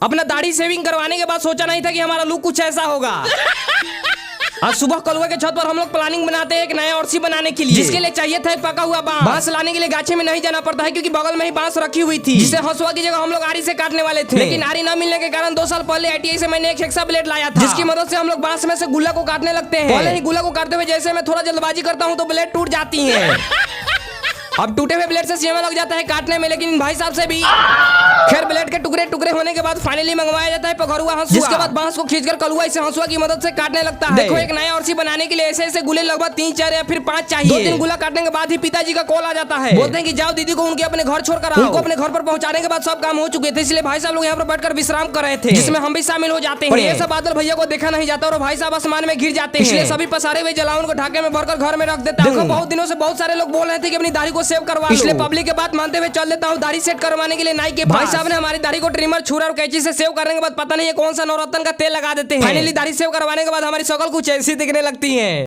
अपना दाढ़ी सेविंग करवाने के बाद सोचा नहीं था कि हमारा लुक कुछ ऐसा होगा। आज सुबह कलुआ के छत पर हम लोग प्लानिंग बनाते हैं एक नया औरसी बनाने के लिए, जिसके लिए चाहिए था एक पका हुआ बांस। बांस लाने के लिए गाछे में नहीं जाना पड़ता है क्योंकि बगल में ही बांस रखी हुई थी, जिसे हंसुआ की जगह हम लोग आरी से काटने वाले थे। लेकिन आरी न मिलने के कारण 2 साल पहले ITI से मैंने एक हेक्सा ब्लेड लाया था, जिसकी मदद से हम लोग बांस में से गुल्ला को काटने लगते हैं। पहले ही गुल्ला को काटते हुए जैसे मैं थोड़ा जल्दबाजी करता हूँ तो ब्लेड टूट जाती है। अब टूटे हुए ब्लेड से सीमा लग जाता है काटने में, लेकिन भाई साहब से भी। खैर ब्लेड के टुकड़े टुकड़े होने के बाद फाइनली मंगवाया जाता है पकड़ुआ हंसुआ, जिसके बाद बांस को खींचकर कलुआ इसे हंसुआ की मदद से काटने लगता है। देखो एक नया औरसी बनाने के लिए ऐसे ऐसे गुले लगभग 3, 4 या फिर 5 चाहिए। 2-3 गुला काटने के बाद ही पिताजी का कॉल आ जाता है, बोलते हैं कि जाओ दीदी को उनके अपने घर छोड़कर आओ। उनको अपने घर पर पहुंचाने के बाद सब काम हो चुके थे, इसलिए भाई साहब लोग यहाँ पर बैठकर विश्राम कर रहे थे, जिसमें हम भी शामिल हो जाते हैं। ये सब बादल भैया को देखा नहीं जाता और भाई साहब आसमान में गिर जाते हैं, इसलिए सभी पसारे हुए जलावन को ढाके में भरकर घर में रख देता हूं। देखो बहुत दिनों से बहुत सारे लोग बोल रहे थे कि अपनी दाढ़ी को सेव करवा लो, इसलिए पब्लिक के बात मानते हुए चल देता हूँ दाढ़ी सेट करवाने के लिए नाई के पास। भाई साहब ने हमारी दाढ़ी को ट्रिमर, छुरा और कैंची से सेव करने के बाद पता नहीं कौन सा नवरत्न का तेल लगा देते हैं। फाइनली दाढ़ी सेव करवाने के बाद हमारी शक्ल कुछ ऐसी दिखने लगती है।